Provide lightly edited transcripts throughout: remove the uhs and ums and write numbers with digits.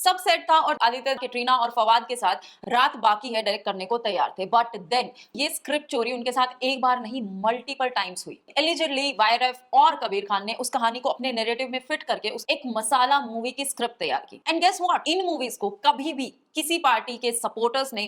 सब सेट था और आदित्य कैटरीना और फवाद के साथ रात बाकी है डायरेक्ट करने को तैयार थे, बट देन ये स्क्रिप्ट चोरी उनके साथ एक बार नहीं मल्टीपल टाइम्स हुई। एलिजिडली वायरफ और कबीर खान ने उस कहानी को अपने नैरेटिव में फिट करके उस एक मसाला मूवी की स्क्रिप्ट तैयार की। एंड गेस व्हाट, इन मूवीज को कभी भी किसी पार्टी के सपोर्टर्स ने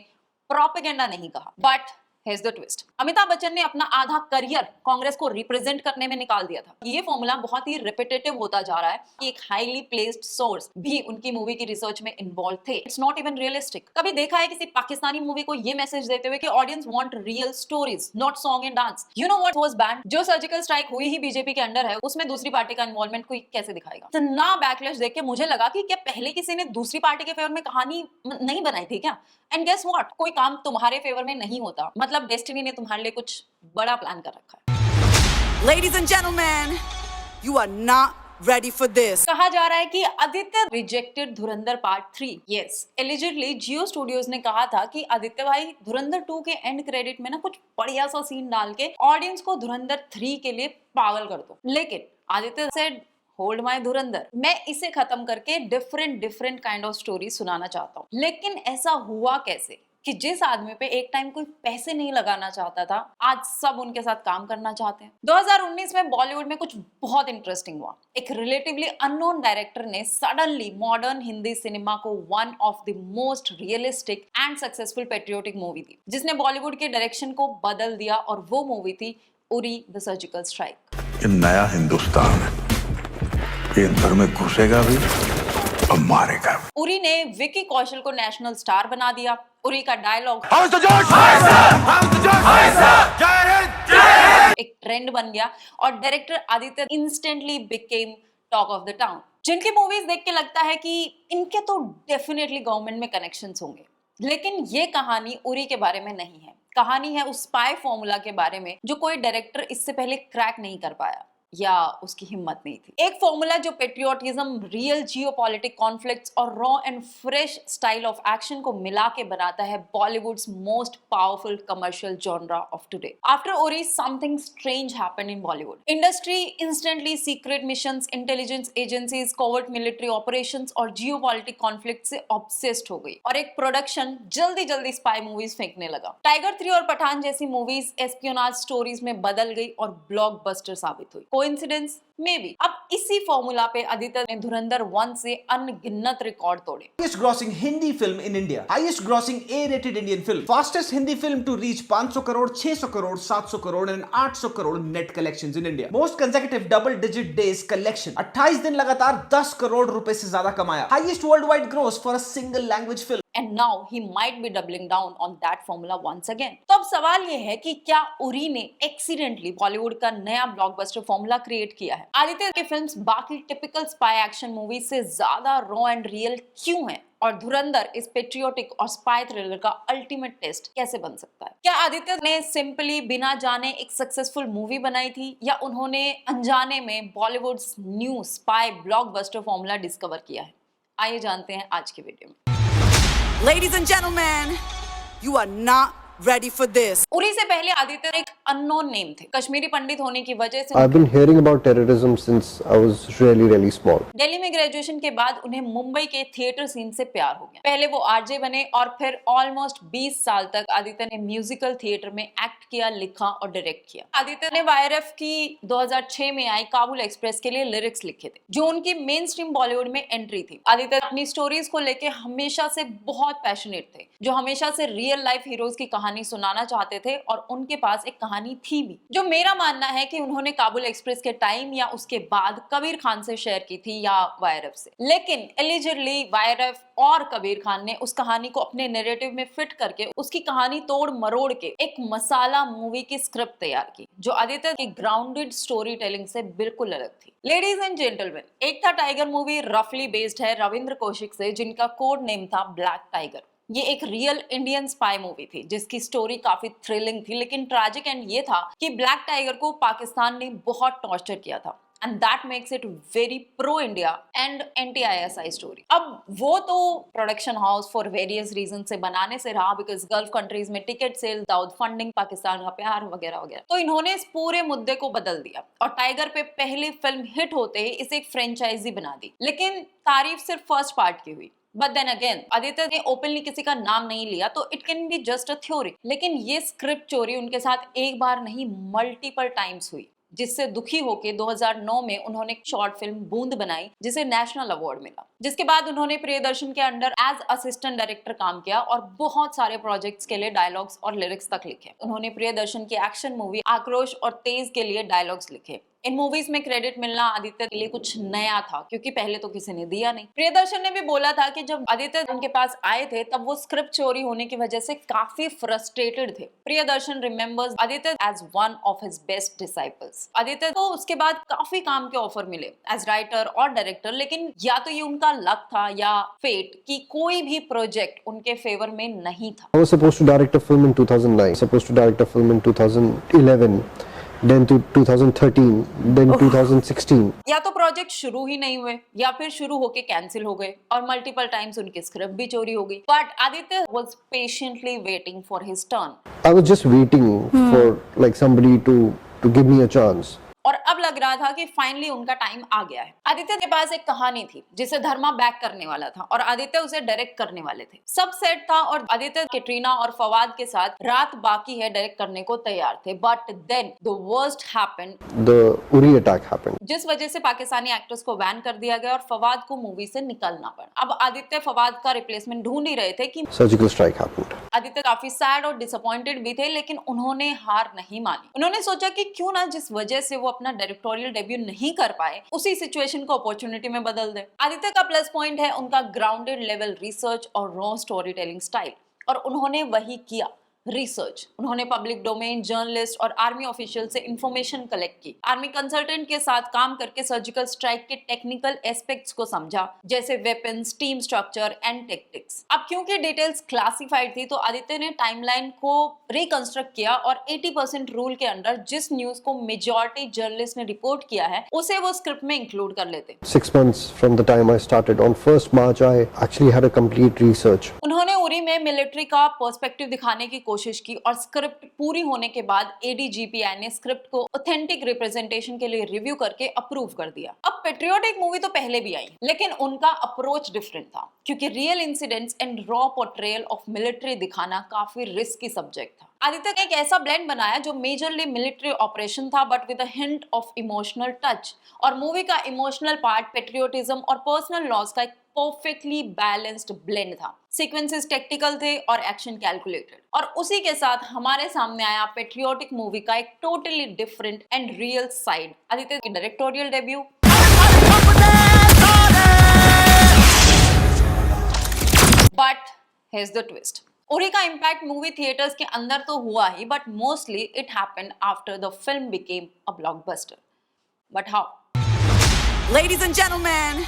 प्रोपेगेंडा नहीं कहा। But Here's the twist. Amitabh Bachchan ने अपना आधा करियर कांग्रेस को रिप्रेजेंट करने में निकाल दिया था। ये फॉर्मूला बहुत ही रिपीटेटिव होता जा रहा है कि एक हाईली प्लेस्ड सोर्स भी उनकी मूवी की रिसर्च में इन्वॉल्व थे। It's not even realistic. कभी देखा है किसी पाकिस्तानी मूवी को ये मैसेज देते हुए कि audience want real stories, not song and dance. You know what was band? जो सर्जिकल स्ट्राइक हुई ही बीजेपी के अंडर है, उसमें दूसरी पार्टी का इन्वॉल्वमेंट कोई कैसे दिखाएगा? तो ना बैकलैश देख के मुझे लगा कि क्या पहले किसी ने दूसरी पार्टी के फेवर में कहानी नहीं बनाई थी क्या? एंड गेस व्हाट, कोई काम तुम्हारे फेवर में नहीं होता, मतलब डेस्टिनी ने तुम्हारे लिए कुछ बड़ा प्लान कर रखा है। Ladies and gentlemen, you are not ready for this. कहा जा रहा है कि आदित्य रिजेक्टेड धुरंधर पार्ट 3। यस, एलिजिडली जियो स्टूडियोज ने कहा था कि आदित्य भाई धुरंधर 2 के एंड क्रेडिट में ना कुछ बढ़िया सा सीन डाल के ऑडियंस को धुरंधर 3 के लिए पागल कर दो। लेकिन आदित्य सेड होल्ड माय धुरंधर, मैं इसे खत्म करके डिफरेंट काइंड ऑफ स्टोरी सुनाना चाहता हूँ। लेकिन ऐसा हुआ कैसे कि जिस आदमी पे एक टाइम कोई पैसे नहीं लगाना चाहता था, आज सब उनके साथ काम करना चाहते हैं। 2019 में बॉलीवुड में कुछ बहुत इंटरेस्टिंग हुआ। एक रिलेटिवली अननोन डायरेक्टर ने सडनली मॉडर्न हिंदी सिनेमा को one of the most realistic and successful patriotic movie दी, जिसने बॉलीवुड के डायरेक्शन को बदल दिया, और वो मूवी थी उरी द सर्जिकल स्ट्राइक। ये नया हिंदुस्तान है, ये अंदर में घुसेगा भी और मारेगा भी। उरी ने विकी कौशल को नेशनल स्टार बना दिया। उरी का डायलॉग एक ट्रेंड बन गया और director Aditya instantly became talk of the town. जिनकी मूवीज देख के लगता है कि इनके तो डेफिनेटली गवर्नमेंट में कनेक्शंस होंगे, लेकिन ये कहानी उरी के बारे में नहीं है। कहानी है उस स्पाई फॉर्मूला के बारे में जो कोई डायरेक्टर इससे पहले क्रैक नहीं कर पाया, या उसकी हिम्मत नहीं थी। एक फॉर्मूला जो पेट्रियोटिज्म, रियल जियोपॉलिटिक कॉन्फ्लिक्ट्स और raw and fresh style of action को मिला के बनाता है Bollywoods most powerful commercial genre of today. After Uri something strange happened in Bollywood. Industry instantly secret missions, intelligence agencies, covert military operations और geopolitic conflict से obsessed हो गई, और एक प्रोडक्शन जल्दी स्पाई मूवीज फेंकने लगा। टाइगर 3 और पठान जैसी मूवीज एस्पियोनाज स्टोरीज में बदल गई और ब्लॉकबस्टर साबित हुई। कोइंसिडेंस? May be. अब इसी फॉर्मूला पे आदित्य ने धुरंधर 1 से अनगिनत रिकॉर्ड तोड़े। Highest grossing Hindi film in India, highest grossing A-rated Indian film, fastest Hindi film to reach 500 crore, 600 crore, 700 crore and 800 crore net collections in India. Most consecutive double digit days collection, 28 दिन लगातार 10 करोड़ रुपए से ज्यादा कमाया। Highest worldwide gross for a single language film. And now he might be doubling down on that formula once again. तो अब सवाल ये है कि क्या उरी ने एक्सीडेंटली बॉलीवुड का नया ब्लॉकबस्टर फॉर्मूला क्रिएट किया है? आदित्य की फिल्म्स बाकी टिपिकल स्पाई एक्शन मूवीज से ज्यादा रॉ एंड रियल क्यों है? और धुरंधर इस पेट्रियोटिक और स्पाई थ्रिलर का अल्टीमेट टेस्ट कैसे बन सकता है? क्या आदित्य ने सिंपली बिना जाने एक सक्सेसफुल मूवी बनाई थी, या उन्होंने अनजाने में Bollywoods new spy blockbuster formula discover किया है? आइए जानते हैं आज के वीडियो में। Ladies and gentlemen, you are not ready for this. Uri से पहले आदित्य एक अननोन नेम थे। कश्मीरी पंडित होने की वजह से I've been hearing about terrorism since I was really small. Delhi में ग्रेजुएशन के बाद उन्हें मुंबई के थिएटर सीन से प्यार हो गया। पहले वो आरजे बने और फिर ऑलमोस्ट 20 साल तक आदित्य ने म्यूजिकल थिएटर में एक्ट किया, लिखा और डायरेक्ट किया। आदित्य ने वायरफ की 2006 में आई काबुल एक्सप्रेस के लिए लिरिक्स लिखे थे, जो उनकी मेन स्ट्रीम बॉलीवुड में एंट्री थी। आदित्य अपनी स्टोरीज को लेके हमेशा से बहुत पैशनेट थे, जो हमेशा से रियल लाइफ हीरोज की कहानी सुनाना चाहते थे, और उनके पास एक कहानी थी भी, जो मेरा मानना है कि उन्होंने काबुल एक्सप्रेस के टाइम या उसके बाद कबीर खान से शेयर की थी, या वायरफ से। लेकिन एलिजिडली वायरफ और कबीर खान ने उस कहानी को अपने नैरेटिव में फिट करके उसकी कहानी तोड़ मरोड़ के एक मसाला मूवी की स्क्रिप्ट तैयार की, जो आदित्य की ग्राउंडेड स्टोरी टेलिंग से बिल्कुल अलग थी। लेडीज एंड जेंटलमैन, एक था टाइगर मूवी रफली बेस्ड है रविंद्र कौशिक से, जिनका कोड नेम था ब्लैक टाइगर। ये एक रियल इंडियन स्पाई मूवी थी जिसकी स्टोरी काफी थ्रिलिंग थी, लेकिन ट्रैजिक एंड ये था कि ब्लैक टाइगर को पाकिस्तान ने बहुत टॉर्चर किया था, and that makes it very pro India and anti ISI story. अब वो तो production house for various reason से बनाने से रहा, बिकॉज गल्फ कंट्रीज में ticket sale, Dawood funding, Pakistan का प्यार वगैरह वगैरह, तो इन्होंने इस पूरे मुद्दे को बदल दिया और टाइगर पे पहली फिल्म हिट होते ही इसे एक फ्रेंचाइजी बना दी। लेकिन तारीफ सिर्फ फर्स्ट पार्ट की हुई, बट देन अगेन आदित्य ने ओपनली किसी का नाम नहीं लिया, तो it can be just a theory. लेकिन ये स्क्रिप्ट चोरी उनके साथ एक बार नहीं मल्टीपल टाइम्स हुई, जिससे दुखी होकर 2009 में उन्होंने एक शॉर्ट फिल्म बूंद बनाई जिसे नेशनल अवार्ड मिला। जिसके बाद उन्होंने प्रियदर्शन के अंडर एज असिस्टेंट डायरेक्टर काम किया और बहुत सारे प्रोजेक्ट्स के लिए डायलॉग्स और लिरिक्स तक लिखे। उन्होंने प्रियदर्शन की एक्शन मूवी आक्रोश और तेज के लिए डायलॉग्स लिखे। इन मूवीज में क्रेडिट मिलना आदित्य के लिए कुछ नया था, क्योंकि पहले तो किसी ने दिया नहीं। प्रियदर्शन ने भी बोला था कि जब आदित्य उनके पास आए थे तब वो स्क्रिप्ट चोरी होने की वजह से काफी फ्रस्ट्रेटेड थे। Priyadarshan remembers Aditya as one of his best disciples. Aditya को उसके बाद काफी काम के ऑफर मिले एज राइटर और डायरेक्टर, लेकिन या तो ये उनका लक था या फेट कि कोई भी प्रोजेक्ट उनके फेवर में नहीं था। I was supposed to direct a film in 2009, supposed to direct a film in 2011, then to 2013, then 2016. या तो प्रोजेक्ट शुरू ही नहीं हुए या फिर शुरू होके कैंसिल हो गए और मल्टीपल टाइम्स उनकी स्क्रिप्ट भी चोरी हो गई। But Aditya was patiently waiting for his turn. I was just waiting for like somebody to give me a chance. और अब लग रहा था कि फाइनली उनका टाइम आ गया है। आदित्य के पास एक कहानी थी जिसे धर्मा बैक करने वाला था और आदित्य उसे डायरेक्ट करने वाले थे। सब सेट था और आदित्य कैटरीना और फवाद के साथ रात बाकी है डायरेक्ट करने को तैयार थे। But then the worst happened. The Uri attack happened. जिस वजह से पाकिस्तानी एक्ट्रेस को बैन कर दिया गया और फवाद को मूवी से निकलना पड़ा। अब आदित्य फवाद का रिप्लेसमेंट ढूंढ ही रहे थे कि Surgical strike happened. आदित्य काफी सैड और डिसअपॉइंटेड भी थे, लेकिन उन्होंने हार नहीं मानी। उन्होंने सोचा कि क्यों ना जिस वजह से वो अपना डायरेक्टोरियल डेब्यू नहीं कर पाए उसी सिचुएशन को अपॉर्चुनिटी में बदल दे। आदित्य का प्लस पॉइंट है उनका ग्राउंडेड लेवल रिसर्च और रॉ स्टोरी टेलिंग स्टाइल, और उन्होंने वही किया। रिसर्च उन्होंने पब्लिक डोमेन, जर्नलिस्ट और आर्मी ऑफिशियल से इंफॉर्मेशन कलेक्ट की। आर्मी कंसल्टेंट के साथ काम करके सर्जिकल स्ट्राइक के टेक्निकल एस्पेक्ट्स को समझा, जैसे weapons, team structure and tactics. अब क्योंकि डिटेल्स क्लासिफाइड थी तो आदित्य ने टाइमलाइन को रिकंस्ट्रक्ट किया और 80% रूल के अंडर जिस न्यूज को मेजॉरिटी जर्नलिस्ट ने रिपोर्ट किया है उसे वो स्क्रिप्ट में इंक्लूड कर लेते। 6 months from the time I started, on 1st March, I actually had a complete research. उन्होंने उरी में मिलिट्री का पर्सपेक्टिव दिखाने की कोशिश की और स्क्रिप्ट पूरी होने के बाद ADGPI ने स्क्रिप्ट को ऑथेंटिक रिप्रेजेंटेशन के लिए रिव्यू करके अप्रूव कर दिया। अब पेट्रियोटिक मूवी तो पहले भी आई, लेकिन उनका अप्रोच डिफरेंट था, क्योंकि real incidents and raw portrayal of military दिखाना काफी रिस्की सब्जेक्ट था। आदित्य ने एक ऐसा ब्लेंड बनाया जो मेजरली मिलिट्री ऑपरेशन था but with a hint of emotional touch, और मूवी का इमोशनल पार्ट पेट्रियोटिज्म और पर्सनल लॉस का एक परफेक्टली बैलेंस्ड ब्लेंड था। सीक्वेंसेस टेक्टिकल थे और एक्शन कैलकुलेटेड, और उसी के साथ हमारे सामने आया पेट्रियोटिक मूवी का एक totally different and real side. Aditya की directorial debut. But here's the twist. Uri का इम्पैक्ट मूवी थिएटर्स के अंदर तो हुआ ही, but mostly it happened after the film became a blockbuster. But how? Ladies and gentlemen,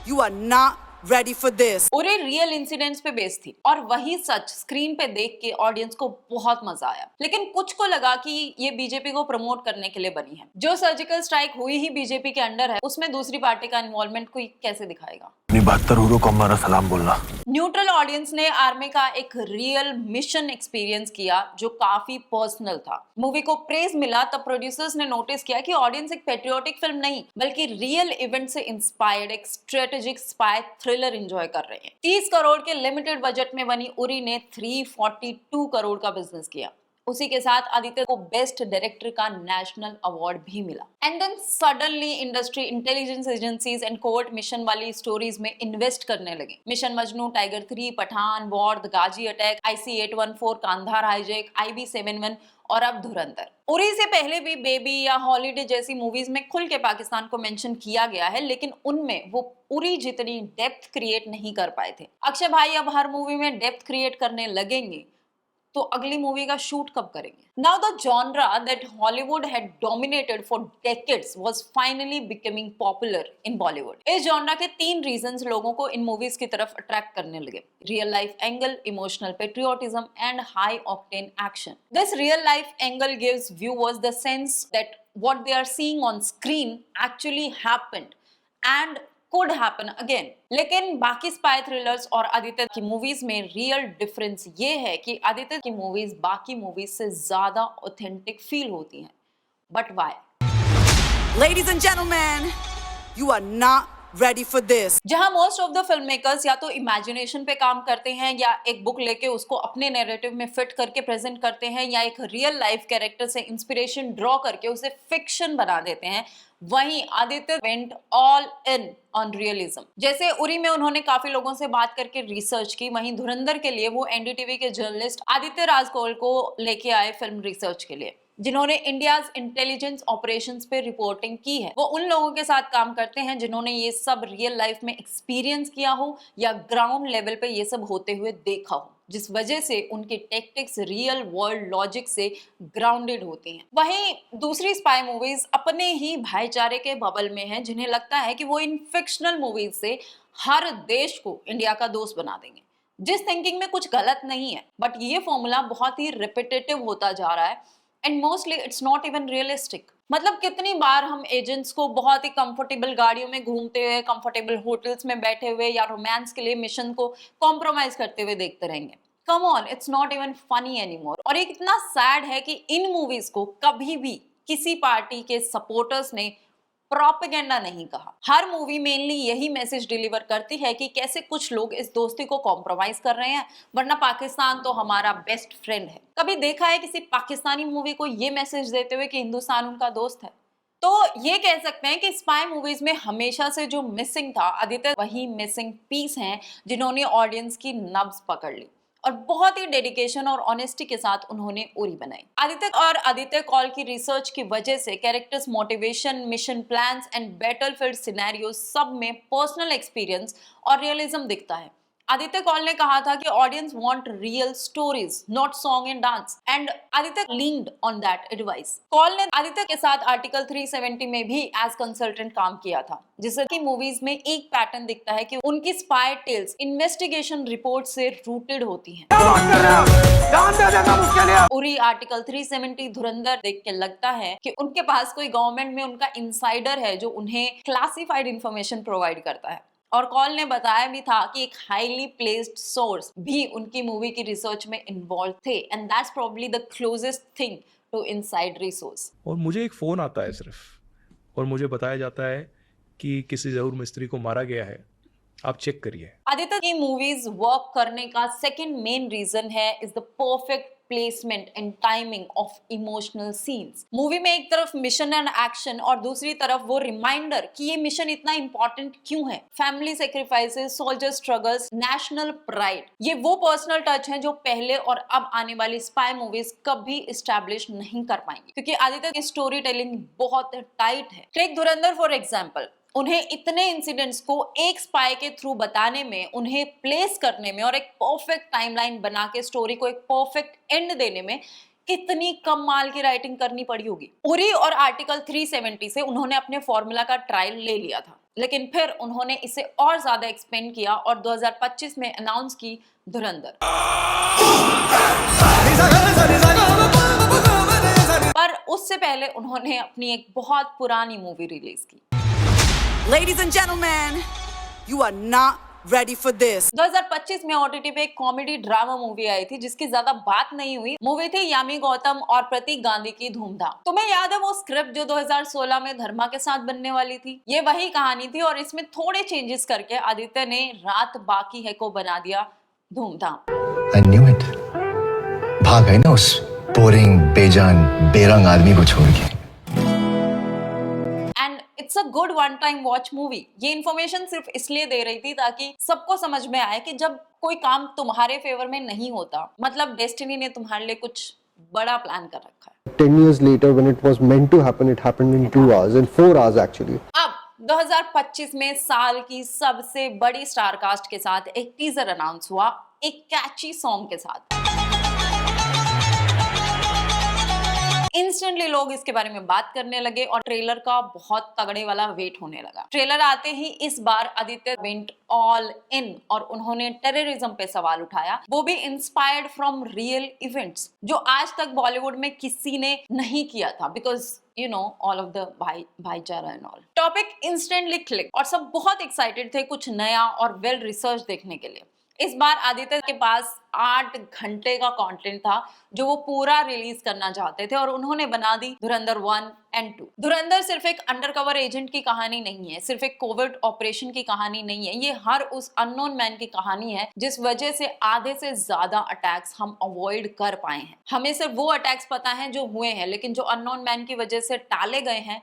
you are not ready for this. Uri real incidents पे based थी और वही सच स्क्रीन पे देख के ऑडियंस को बहुत मजा आया। लेकिन कुछ को लगा कि ये बीजेपी को प्रमोट करने के लिए बनी है। जो सर्जिकल स्ट्राइक हुई ही बीजेपी के अंडर है, उसमें दूसरी पार्टी का इन्वॉल्वमेंट कोई कैसे दिखाएगा? 72 हीरो को हमारा सलाम बोलना। न्यूट्रल ऑडियंस ने आर्मी का एक रियल मिशन एक्सपीरियंस किया जो काफी पर्सनल था। मूवी को प्रेज मिला तब प्रोड्यूसर्स ने नोटिस किया कि ऑडियंस एक पेट्रियोटिक फिल्म नहीं बल्कि रियल इवेंट से इंस्पायर्ड एक स्ट्रेटेजिक स्पाई थ्रिलर एंजॉय कर रहे हैं। 30 करोड़ के लिमिटेड बजट में बनी उरी ने 342 करोड़ का बिजनेस किया। उसी के साथ आदित्य को बेस्ट डायरेक्टर का नेशनल अवार्ड भी मिला। And then suddenly industry intelligence agencies and covert mission वाली स्टोरीज में इन्वेस्ट करने लगे। Mission Majnu, tiger 3, Pathaan, war, the Ghazi attack, IC-814, Kandahar hijack, IB-71 और अब धुरंधर। उरी से पहले भी बेबी या हॉलीडे जैसी मूवीज में खुल के पाकिस्तान को मेंशन किया गया है, लेकिन उनमें वो उरी जितनी डेप्थ क्रिएट नहीं कर पाए थे। अक्षय भाई अब हर मूवी में डेप्थ क्रिएट करने लगेंगे, तो अगली मूवी का शूट कब करेंगे? Now the genre that Hollywood had dominated for decades was finally becoming popular in Bollywood. इस जॉनरा के 3 रीजंस लोगों को इन मूवीज की तरफ अट्रैक्ट करने लगे: real life angle, emotional patriotism and high octane action. This real life angle gives viewers the sense that what they are seeing on screen actually happened and could happen again। लेकिन बाकी spy thrillers और आदित्य की movies में real difference ये है कि आदित्य की movies बाकी मूवीज से ज्यादा ऑथेंटिक फील होती हैं। But why? Ladies and gentlemen, you are not ready for this. जहां most of the film makers या तो इमेजिनेशन पे काम करते हैं या एक बुक लेके उसको अपने नैरेटिव में फिट करके प्रेजेंट करते हैं या एक रियल लाइफ कैरेक्टर से इंस्पिरेशन ड्रॉ करके उसे फिक्शन बना देते हैं, वहीं Aditya went all in on realism. जैसे उरी में उन्होंने काफी लोगों से बात करके रिसर्च की, वहीं धुरंधर के लिए वो एनडीटीवी के जर्नलिस्ट आदित्य राजकौल को लेके आए फिल्म रिसर्च के लिए, जिन्होंने इंडियाज इंटेलिजेंस ऑपरेशंस पे रिपोर्टिंग की है। वो उन लोगों के साथ काम करते हैं जिन्होंने ये सब रियल लाइफ में एक्सपीरियंस किया हो या ग्राउंड लेवल पे ये सब होते हुए देखा हो, जिस वजह से उनकी टेक्टिक्स रियल वर्ल्ड लॉजिक से ग्राउंडेड होती हैं। वहीं दूसरी स्पाई मूवीज अपने ही भाईचारे के बबल में हैं, जिन्हें लगता है कि वो इन फिक्शनल मूवीज से हर देश को इंडिया का दोस्त बना देंगे, जिस थिंकिंग में कुछ गलत नहीं है, बट ये फॉर्मूला बहुत ही रिपीटेटिव होता जा रहा है and mostly it's not even realistic. मतलब कितनी बार हम एजेंट्स को बहुत ही कंफर्टेबल गाड़ियों में घूमते हुए, कंफर्टेबल होटल्स में बैठे हुए या रोमांस के लिए मिशन को कॉम्प्रोमाइज करते हुए देखते रहेंगे। Come on, it's not even funny anymore. और ये कितना सैड है कि इन मूवीज को कभी भी किसी पार्टी के सपोर्टर्स ने प्रोपेगेंडा नहीं कहा। हर मूवी मेनली यही मैसेज डिलीवर करती है कि कैसे कुछ लोग इस दोस्ती को कॉम्प्रोमाइज कर रहे हैं, वरना पाकिस्तान तो हमारा बेस्ट फ्रेंड है। कभी देखा है किसी पाकिस्तानी मूवी को ये मैसेज देते हुए कि हिंदुस्तान उनका दोस्त है? तो ये कह सकते हैं कि स्पाई मूवीज में हमेशा से जो मिसिंग था, आदित्य वही मिसिंग पीस हैं जिन्होंने ऑडियंस की नब्ज पकड़ ली और बहुत ही डेडिकेशन और ऑनेस्टी के साथ उन्होंने उरी बनाई। आदित्य कॉल की रिसर्च की वजह से characters, motivation, mission plans and battlefield scenarios सब में पर्सनल एक्सपीरियंस और रियलिज्म दिखता है। आदित्य कॉल ने कहा था कि audience want real stories, not song and dance, and Aditya leaned on that advice. Call ने आदित्य के साथ आर्टिकल 370 में भी एज कंसल्टेंट काम किया था, जिससे कि मूवीज में एक पैटर्न दिखता है कि उनकी स्पाई टेल्स इन्वेस्टिगेशन रिपोर्ट से रूटेड होती हैं। उरी, आर्टिकल 370, धुरंधर देख के लगता है कि उनके पास कोई गवर्नमेंट में उनका इंसाइडर है जो उन्हें क्लासिफाइड इंफॉर्मेशन प्रोवाइड करता है। और कॉल ने बताया भी था कि एक हाईली प्लेस्ड सोर्स भी उनकी मूवी की रिसर्च में इन्वॉल्व थे, and that's probably the closest thing to inside resource. और मुझे एक फ़ोन आता है सिर्फ, और मुझे बताया जाता है कि किसी ज़रूर मिस्त्री को मारा गया है, आप चेक करिए। आदित्य की मूवीज वर्क करने का सेकंड मेन रीजन है is the perfect placement and timing of emotional scenes. Movie में एक तरफ मिशन एंड एक्शन और दूसरी तरफ वो रिमाइंडर कि ये मिशन इतना इंपॉर्टेंट क्यों है। Family sacrifices, soldier struggles, national pride, ये वो पर्सनल टच हैं जो पहले और अब आने वाली स्पाई मूवीज कभी एस्टैब्लिश नहीं कर पाएंगी, क्योंकि आदित्य की स्टोरी टेलिंग बहुत टाइट है। Take Dhurandhar for example. उन्हें इतने इंसिडेंट्स को एक स्पाई के थ्रू बताने में, उन्हें प्लेस करने में और एक परफेक्ट टाइमलाइन बना के स्टोरी को एक परफेक्ट एंड देने में कितनी कमाल की राइटिंग करनी पड़ी होगी। उरी और आर्टिकल 370 से उन्होंने अपने फॉर्मूला का ट्रायल ले लिया था, लेकिन फिर उन्होंने इसे और ज्यादा एक्सपेंड किया और 2025 में अनाउंस की धुरंधर। पर उससे पहले उन्होंने अपनी एक बहुत पुरानी मूवी रिलीज की। Ladies and gentlemen, you are not ready for this. 2025 में OTT पे एक कॉमेडी ड्रामा मूवी आई थी जिसकी ज्यादा बात नहीं हुई। मूवी थी यामी गौतम और प्रतीक गांधी की धूमधाम। तुम्हें याद है वो स्क्रिप्ट जो 2016 में धर्मा के साथ बनने वाली थी? ये वही कहानी थी और इसमें थोड़े चेंजेस करके आदित्य ने रात बाकी है को बना दिया धूमधाम। I knew it. भाग गए ना उस बोरिंग, बेजान, बेरंग आदमी को छोड़ के। It's a good one time watch movie. ये इन्फॉर्मेशन सिर्फ इसलिए दे रही थी ताकि सबको समझ में आए कि जब कोई काम तुम्हारे फेवर में नहीं होता, मतलब डेस्टिनी ने तुम्हारे लिए कुछ बड़ा प्लान कर रखा है। 10 years later, when it was meant to happen, it happened in 2 hours, in 4 hours actually. अब 2025 में साल की सबसे बड़ी स्टार कास्ट के साथ एक टीजर अनाउंस हुआ, एक कैची सॉन्ग के साथ। इंस्टेंटली लोग इसके बारे में बात करने लगे और ट्रेलर का बहुत तगड़े वाला वेट होने लगा। ट्रेलर आते ही इस बार आदित्य वेंट ऑल इन और उन्होंने टेररिज्म पे सवाल उठाया, वो भी इंस्पायर्ड फ्रॉम रियल इवेंट्स, जो आज तक बॉलीवुड में किसी ने नहीं किया था, because you know all of the भाईचारा and all. Topic instantly click और सब बहुत एक्साइटेड थे कुछ नया और वेल रिसर्च देखने के लिए। इस बार आदित्य के पास 8 घंटे का कंटेंट था जो वो पूरा रिलीज करना चाहते थे और उन्होंने बना दी धुरंधर 1 और 2। धुरंधर सिर्फ एक अंडरकवर एजेंट की कहानी नहीं है, सिर्फ एक कोविड ऑपरेशन की कहानी नहीं है, ये हर उस अननोन मैन की कहानी है जिस वजह से आधे से ज्यादा अटैक्स हम अवॉइड कर पाए हैं। हमें सिर्फ वो अटैक्स पता हैं जो हुए हैं, लेकिन जो अननोन मैन की वजह से टाले गए हैं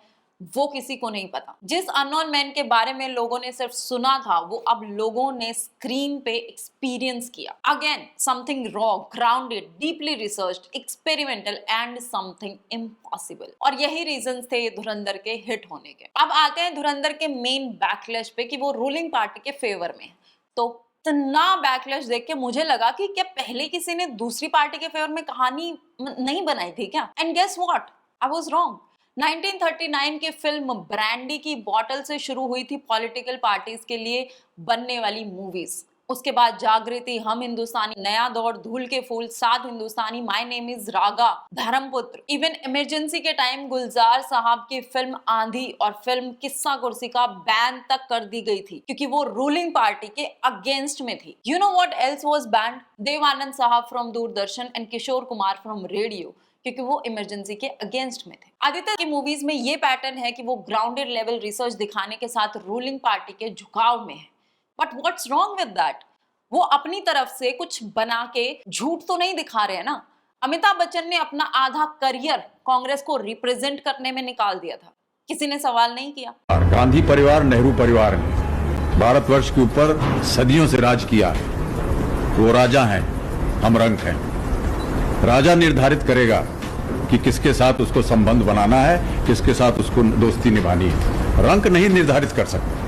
वो किसी को नहीं पता। जिस अननोन मैन के बारे में लोगों ने सिर्फ सुना था वो अब लोगों ने स्क्रीन पे एक्सपीरियंस किया। Again something raw, grounded, deeply researched, experimental and something impossible. और यही रीजंस थे धुरंधर के हिट होने के। अब आते हैं धुरंधर के मेन बैकलैश पे कि वो रूलिंग पार्टी के फेवर में है। तो इतना बैकलैश देख के मुझे लगा कि क्या पहले किसी ने दूसरी पार्टी के फेवर में कहानी नहीं बनाई थी क्या? And guess what, I was wrong. 1939 की फिल्म ब्रांडी की बॉटल से शुरू हुई थी पॉलिटिकल पार्टीज के लिए बनने वाली मूवीज। उसके बाद जागृति, हम हिंदुस्तानी, नया दौर, धूल Ke Phool, Saat Hindustani, my name is Raga, Dharmputra, even emergency के टाइम गुलजार साहब की फिल्म आंधी और फिल्म किस्सा कुर्सी का बैन तक कर दी गई थी क्योंकि वो रूलिंग पार्टी के अगेंस्ट में थी। You know what else was banned? Dev Anand sahab from Doordarshan and Kishore Kumar from radio, क्योंकि वो इमरजेंसी के अगेंस्ट में थे। आदित्य की मूवीज में ये पैटर्न है कि वो ग्राउंडेड लेवल रिसर्च दिखाने के साथ रूलिंग पार्टी के झुकाव में है। But what's wrong with that? वो अपनी तरफ से कुछ बना के झूठ तो नहीं दिखा रहे हैं ना। अमिताभ बच्चन ने अपना आधा करियर कांग्रेस को रिप्रेजेंट करने में निकाल दिया था, किसी ने सवाल नहीं किया। गांधी परिवार, नेहरू परिवार ने भारतवर्ष के ऊपर सदियों से राज किया है। वो राजा हैं, हम रंक हैं। राजा निर्धारित करेगा कि किसके साथ उसको संबंध बनाना है, किसके साथ उसको दोस्ती निभानी है। रंक नहीं निर्धारित कर सकते।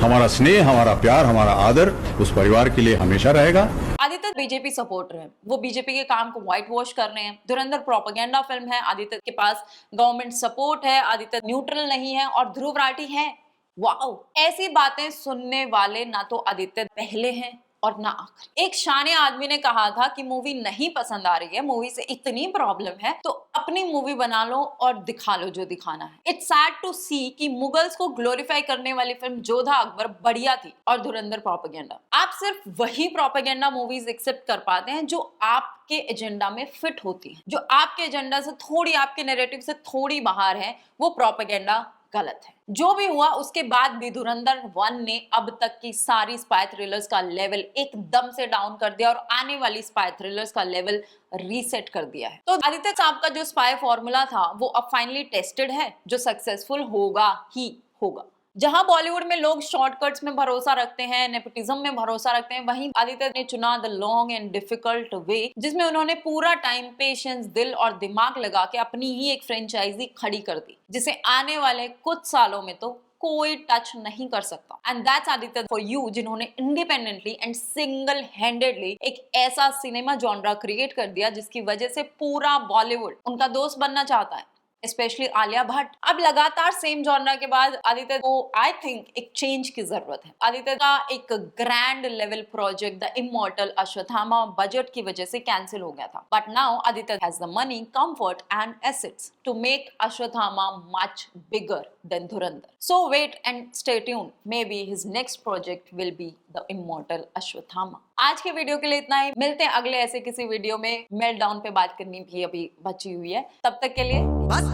हमारा स्नेह, हमारा प्यार, हमारा आदर उस परिवार के लिए हमेशा रहेगा। आदित्य बीजेपी सपोर्टर है, वो बीजेपी के काम को व्हाइट वॉश कर रहे हैं। धुरंधर प्रोपेगेंडा फिल्म है, आदित्य के पास गवर्नमेंट सपोर्ट है, आदित्य न्यूट्रल नहीं है और ध्रुव राठी है। वाओ, ऐसी बातें सुनने वाले ना तो आदित्य पहले हैं और ना आखिर। एक शाने आदमी ने कहा था कि मूवी नहीं पसंद आ रही है, मूवी से इतनी प्रॉब्लम है तो अपनी मूवी बना लो और दिखा लो जो दिखाना है। इट्स सैड टू सी कि मुगल्स को ग्लोरीफाई करने वाली फिल्म जोधा अकबर बढ़िया थी और धुरंधर प्रोपेगेंडा। आप सिर्फ वही प्रोपेगेंडा मूवीज एक्सेप्ट कर पाते हैं जो आपके एजेंडा में फिट होती है, जो आपके एजेंडा से थोड़ी, आपके नैरेटिव से थोड़ी बाहर है, वो प्रोपेगेंडा गलत है। जो भी हुआ उसके बाद भी धुरंधर 1 ने अब तक की सारी स्पाई थ्रिलर्स का लेवल एकदम से डाउन कर दिया और आने वाली स्पाई थ्रिलर्स का लेवल रीसेट कर दिया है। तो आदित्य साहब का जो स्पाई फॉर्मूला था वो अब फाइनली टेस्टेड है, जो सक्सेसफुल होगा ही होगा। जहां बॉलीवुड में लोग शॉर्टकट्स में भरोसा रखते हैं, नेपोटिज्म में भरोसा रखते हैं, वहीं आदित्य ने चुना the long and difficult way, जिसमें उन्होंने पूरा टाइम, पेशेंस, दिल और दिमाग लगा के अपनी ही एक फ्रेंचाइजी खड़ी कर दी जिसे आने वाले कुछ सालों में तो कोई टच नहीं कर सकता। And that's Aditya for you, जिन्होंने इंडिपेंडेंटली एंड सिंगल हैंडेडली एक ऐसा सिनेमा जॉनरा क्रिएट कर दिया जिसकी वजह से पूरा बॉलीवुड उनका दोस्त बनना चाहता है, स्पेशली आलिया भट्ट। अब लगातार सेम जॉनरा के बाद आदित्य को आई थिंक एक चेंज की जरूरत है। आदित्य का एक grand level project the immortal Ashwatthama budget की वजह से कैंसिल हो गया था, but now Aditya has the money, comfort and assets to make Ashwatthama much bigger than Dhurandhar. So wait and stay tuned, maybe his next project will be the immortal Ashwatthama. आज के video के लिए इतना ही, मिलते हैं अगले ऐसे किसी वीडियो में। मेल्टडाउन पे बात करनी भी अभी बची हुई है, तब तक के लिए बस